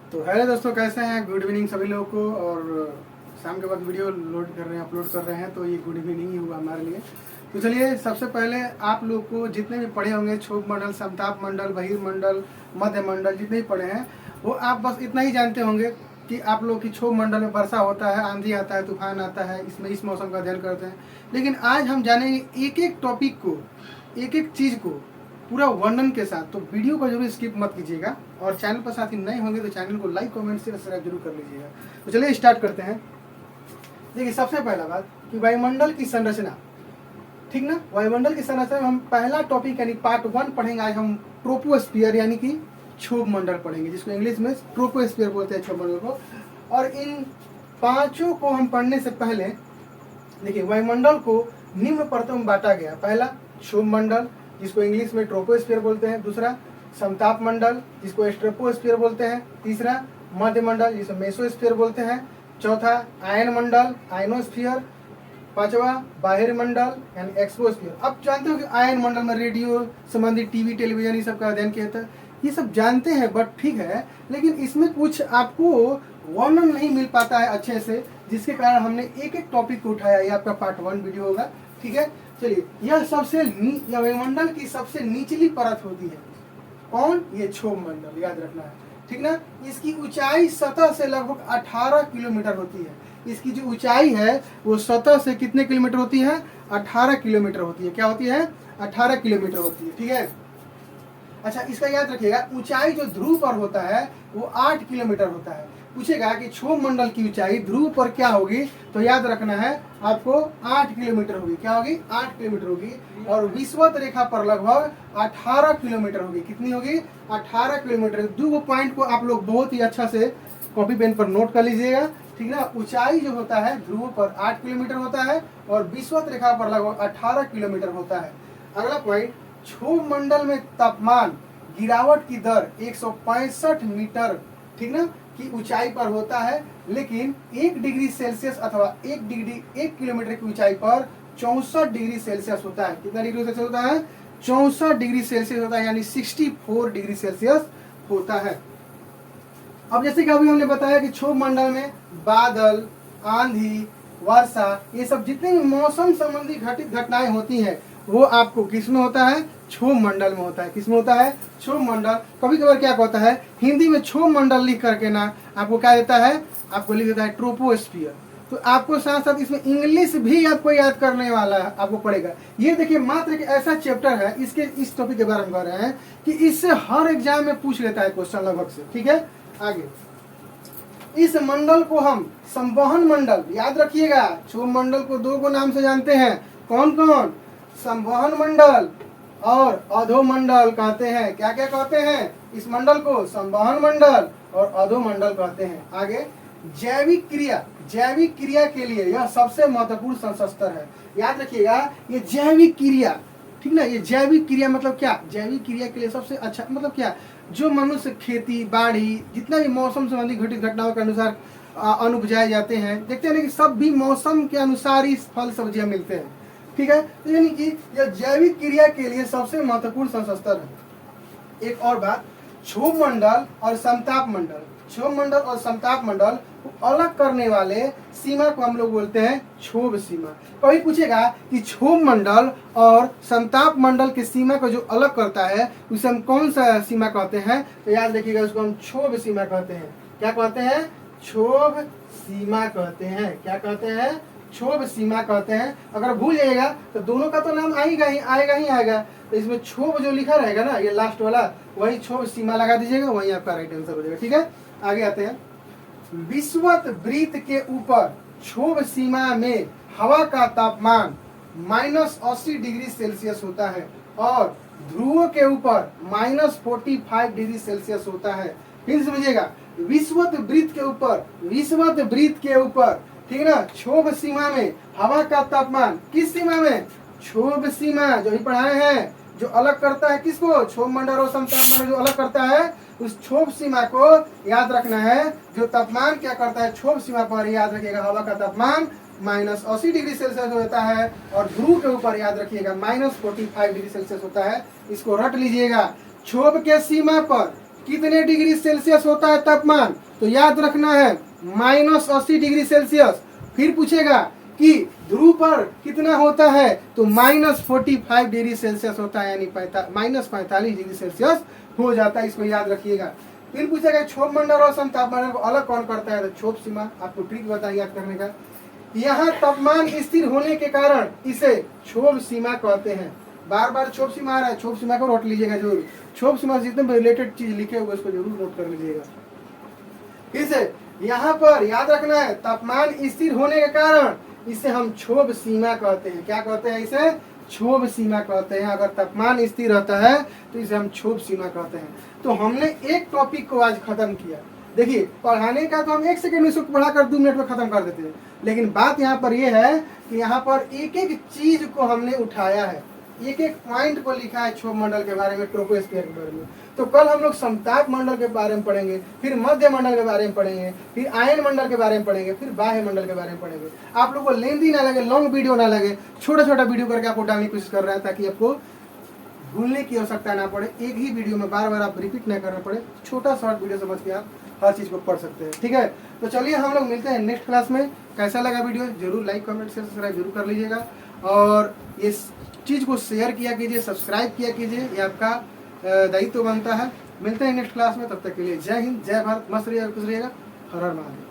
तो हेलो दोस्तों, कैसे हैं? गुड इवनिंग सभी लोगों को। और शाम के बाद वीडियो लोड कर रहे हैं, अपलोड कर रहे हैं, तो ये गुड इवनिंग ही हुआ हमारे लिए। तो चलिए, सबसे पहले आप लोग को जितने भी पढ़े होंगे, क्षोभ मंडल, समताप मंडल, बहिर् मंडल, मध्य मंडल, जितने भी पढ़े हैं वो आप बस इतना ही जानते होंगे कि आप लोग की क्षोभ मंडल में वर्षा होता है, आंधी आता है, तूफान आता है, इसमें इस मौसम का अध्ययन करते हैं। लेकिन आज हम जानेंगे एक एक टॉपिक को, एक एक चीज़ को पूरा वर्णन के साथ। तो वीडियो को जरूर स्किप मत कीजिएगा, और चैनल पर साथ ही नए होंगे तो चैनल को लाइक, कमेंट से सब्सक्राइब जरूर कर लीजिएगा। तो चलिए स्टार्ट करते हैं। देखिए, सबसे पहला बात कि वायुमंडल की संरचना, ठीक ना। वायुमंडल की संरचना में हम पहला टॉपिक यानी पार्ट 1 पढ़ेंगे। आज हम ट्रोपोस्फियर यानी कि क्षोभ मंडल पढ़ेंगे, जिसको इंग्लिश में ट्रोपोस्फियर बोलते हैं, क्षोभ मंडल को। और इन पांचों को हम पढ़ने से पहले देखिए, वायुमंडल को निम्न परतों में बांटा गया। पहला क्षोभ मंडल, जिसको इंग्लिश में ट्रोपोस्फियर बोलते हैं। दूसरा समताप मंडल, जिसको स्ट्रेपोस्फियर बोलते हैं। तीसरा मध्य मंडल, जिसको मेसोस्फियर बोलते हैं। चौथा आयन मंडल, आयनोस्फियर। पांचवा बाह्य मंडल यानी एक्सोस्फियर। अब जानते हो कि आयन मंडल में रेडियो संबंधी टीवी, टेलीविजन, ये सब का अध्ययन किया था। ये सब जानते हैं, बट ठीक है, लेकिन इसमें कुछ आपको वर्णन नहीं मिल पाता है अच्छे से, जिसके कारण हमने एक एक टॉपिक को उठाया। ये आपका पार्ट 1 वीडियो होगा, ठीक है। चलिए, यह वायुमंडल की सबसे निचली परत होती है। कौन? ये क्षोभ मंडल, याद रखना है, ठीक ना। इसकी ऊंचाई सतह से लगभग 18 किलोमीटर होती है। इसकी जो ऊंचाई है वो सतह से कितने किलोमीटर होती है? 18 किलोमीटर होती है। क्या होती है? 18 किलोमीटर होती है, ठीक है। अच्छा, इसका याद रखिएगा, ऊंचाई जो ध्रुव पर होता है वो 8 किलोमीटर होता है। पूछेगा कि क्षोभ मंडल की ऊंचाई ध्रुव पर क्या होगी, तो याद रखना है आपको 8 किलोमीटर होगी। क्या होगी? 8 किलोमीटर होगी। और विषुवत रेखा पर लगभग 18 किलोमीटर होगी। कितनी होगी? 18 किलोमीटर। दो पॉइंट को आप लोग बहुत ही अच्छा से कॉपी पेन पर नोट कर लीजिएगा, ठीक ना। ऊंचाई जो होता है ध्रुव पर 8 किलोमीटर होता है, और विषुवत रेखा पर लगभग 18 किलोमीटर होता है। अगला पॉइंट, क्षोभ मंडल में तापमान गिरावट की दर 165 मीटर, ठीक ना, की ऊंचाई पर होता है। लेकिन 1 डिग्री सेल्सियस अथवा 1 किलोमीटर की ऊंचाई पर 64 डिग्री सेल्सियस होता है। कितना डिग्री सेल्सियस होता है? 64 डिग्री सेल्सियस होता है, यानी 64 डिग्री सेल्सियस होता है। अब जैसे कि अभी हमने बताया कि क्षोभ मंडल में बादल, आंधी, वर्षा, ये सब जितने भी मौसम संबंधी घटित घटनाएं होती हैं वो आपको किसमें होता है? क्षोभ मंडल में होता है। किसमें होता है? क्षोभ मंडल। कभी कभार क्या होता है, हिंदी में क्षोभ मंडल लिख करके ना आपको क्या देता है? आपको लिख देता है ट्रोपोस्फियर। तो आपको साथ साथ इसमें इंग्लिश भी आपको याद करने वाला है, आपको पड़ेगा। ये देखिए, मात्र एक ऐसा चैप्टर है, इसके इस टॉपिक के बारे में कह रहे हैं कि इससे हर एग्जाम में पूछ लेता है क्वेश्चन लगभग से, ठीक है। आगे, इस मंडल को हम संवहन मंडल, याद रखिएगा, क्षोभ मंडल को दो को नाम से जानते हैं। कौन कौन? संवहन मंडल और अधोमंडल कहते हैं। क्या क्या कहते हैं इस मंडल को? संवहन मंडल और अधोमंडल कहते हैं। आगे, जैविक क्रिया, जैविक क्रिया के लिए यह सबसे महत्वपूर्ण संस्तर है। याद रखिएगा, ये जैविक क्रिया, ठीक ना। ये जैविक क्रिया मतलब क्या? जैविक क्रिया के लिए सबसे अच्छा मतलब क्या? जो मनुष्य खेती बाड़ी, जितना भी मौसम संबंधी घटित घटनाओं के अनुसार अन्न उपजाए जाते हैं, देखते हैं कि सब भी मौसम के अनुसार ही फल सब्जियां मिलते हैं, ठीक है। तो यानी कि यह जैविक क्रिया के लिए सबसे महत्वपूर्ण संस्तर है। एक और बात, क्षोभ मंडल और समताप मंडल, क्षोभ मंडल और समताप मंडल को अलग करने वाले सीमा को हम लोग बोलते हैं क्षोभ सीमा। कभी पूछेगा कि क्षोभ मंडल और समताप मंडल की सीमा को जो अलग करता है उसे हम कौन सा सीमा कहते हैं? तो याद रखिएगा, उसको हम क्षोभ सीमा कहते हैं। क्या कहते हैं? क्षोभ सीमा कहते हैं। क्या कहते हैं? क्षोभ सीमा कहते हैं। अगर भूल जाइएगा तो दोनों का तो नाम आएगा ही आएगा। तो इसमें क्षोभ जो लिखा रहेगा ना, ये लास्ट वाला, वही क्षोभ सीमा लगा दीजिएगा, वही आपका राइट आंसर हो जाएगा, ठीक है। आगे आते हैं, विषुवत वृत्त के ऊपर क्षोभ सीमा में हवा का तापमान -80 डिग्री सेल्सियस होता है, और ध्रुवों के ऊपर -45 डिग्री सेल्सियस होता है। फिर समझिएगा, विषुवत वृत्त के ऊपर, विषुवत वृत्त के ऊपर, ठीक है ना, क्षोभ सीमा में हवा का तापमान, किस सीमा में? क्षोभ सीमा, जो ही पढ़ाए हैं, जो अलग करता है किसको? क्षोभ मंडल और समताप मंडल जो अलग करता है, उस क्षोभ सीमा को याद रखना है। जो तापमान क्या करता है क्षोभ सीमा पर, याद रखिएगा, हवा का तापमान -80 डिग्री सेल्सियस होता है, और ध्रुव के ऊपर याद रखिएगा -45 डिग्री सेल्सियस होता है। इसको रट लीजिएगा। क्षोभ के सीमा पर कितने डिग्री सेल्सियस होता है तापमान, तो याद रखना है -80 डिग्री सेल्सियस। फिर पूछेगा कि ध्रुव पर कितना होता है, तो -45 डिग्री सेल्सियस होता है, यानी -45 डिग्री सेल्सियस हो जाता है, इसको याद रखिएगा। फिर पूछेगा क्षोभ मंडल और सम तापमान को अलग कौन करता है, तो क्षोभ सीमा, आपको ट्रिक बताइए याद करने का। यहाँ तापमान स्थिर होने के कारण इसे क्षोभ सीमा कहते हैं। बार बार क्षोभ सीमा आ रहा है, क्षोभ सीमा को नोट लीजिएगा जरूर। क्षोभ सीमा जितने भी रिलेटेड चीज लिखे हुए उसको जरूर नोट कर लीजिएगा। फिर से यहाँ पर याद रखना है तापमान स्थिर होने के कारण इसे हम क्षोभ सीमा कहते हैं। क्या कहते हैं, इसे क्षोभ सीमा कहते हैं। अगर तापमान स्थिर रहता है तो इसे हम क्षोभ सीमा कहते हैं। तो हमने एक टॉपिक को आज खत्म किया। देखिए पढ़ाने का तो हम 1 सेकंड में इसको पढ़ाकर 2 मिनट में खत्म कर देते हैं, लेकिन बात यहाँ पर यह है कि यहाँ पर एक एक चीज को हमने उठाया है, एक एक पॉइंट को लिखा है क्षोभ मंडल के बारे में, ट्रोपोस्फीयर के बारे में। तो कल हम लोग समताप मंडल के बारे में पढ़ेंगे, फिर मध्य मंडल के बारे में पढ़ेंगे, फिर आयन मंडल के बारे में पढ़ेंगे, फिर बाह्य मंडल के बारे में पढ़ेंगे। आप लोग को लेंथी ना लगे, लॉन्ग वीडियो ना लगे, छोटा छोटा वीडियो करके आपको डालने की कोशिश कर रहे हैं ताकि आपको भूलने की आवश्यकता ना पड़े। एक ही वीडियो में बार बार आप रिपीट ना करना पड़े, छोटा शॉर्ट वीडियो समझ के आप हर चीज को पढ़ सकते हैं। ठीक है, तो चलिए हम लोग मिलते हैं नेक्स्ट क्लास में। कैसा लगा वीडियो जरूर लाइक कमेंट शेयर सब्सक्राइब जरूर कर लीजिएगा, और ये चीज को शेयर किया कीजिए, सब्सक्राइब किया कीजिए, ये आपका दायित्व बनता है। मिलते हैं नेक्स्ट क्लास में, तब तक के लिए जय हिंद, जय भारत, मस्त रहिएगा, खुश रहिएगा, हर हर महादेव।